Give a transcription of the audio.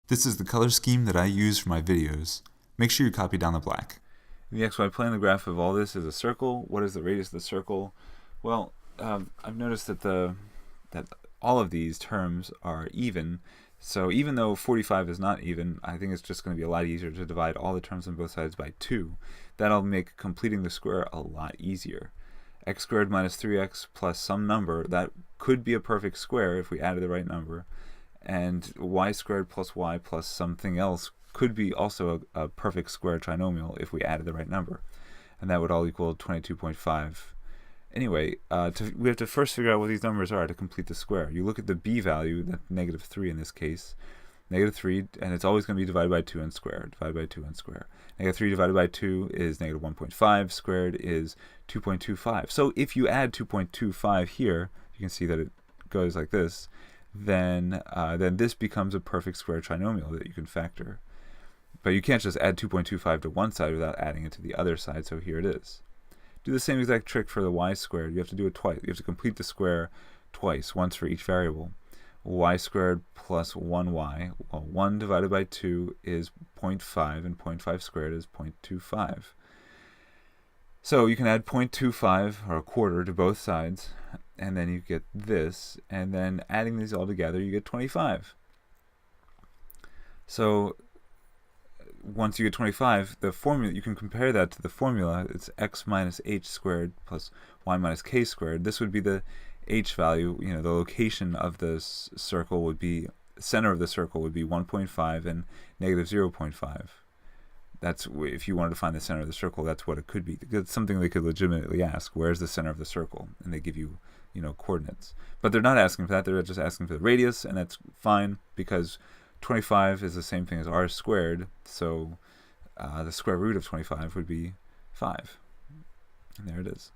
This is the color scheme that I use for my videos. Make sure you copy down the black. In the xy plane, the graph of all this is a circle. What is the radius of the circle? Well, I've noticed that all of these terms are even. So even though 45 is not even, I think it's just going to be a lot easier to divide all the terms on both sides by 2. That'll make completing the square a lot easier. X squared minus 3x plus some number, that could be a perfect square if we added the right number. And y squared plus y plus something else could be also a perfect square trinomial if we added the right number. And that would all equal 22.5. Anyway, we have to first figure out what these numbers are to complete the square. You look at the b value, that's negative 3 in this case. Negative 3, and it's always going to be divided by 2 and square. Divided by 2 and square. Negative 3 divided by 2 is negative 1.5. Squared is 2.25. So if you add 2.25 here, you can see that it goes like this. Then this becomes a perfect square trinomial that you can factor. But you can't just add 2.25 to one side without adding it to the other side, so here it is. Do the same exact trick for the y squared. You have to do it twice. You have to complete the square twice, once for each variable. Y squared plus 1y. Well, 1 divided by 2 is 0.5, and 0.5 squared is 0.25. So you can add 0.25, or a quarter, to both sides, and then you get this, and then adding these all together, you get 25. So once you get 25, the formula, you can compare that to the formula. It's x minus h squared plus y minus k squared. This would be the h value, the location of the circle would be, center of the circle would be 1.5 and negative 0.5. That's, if you wanted to find the center of the circle, that's what it could be. It's something they could legitimately ask, where's the center of the circle? And they give you, coordinates. But they're not asking for that, they're just asking for the radius, and that's fine, because 25 is the same thing as r squared, so the square root of 25 would be 5. And there it is.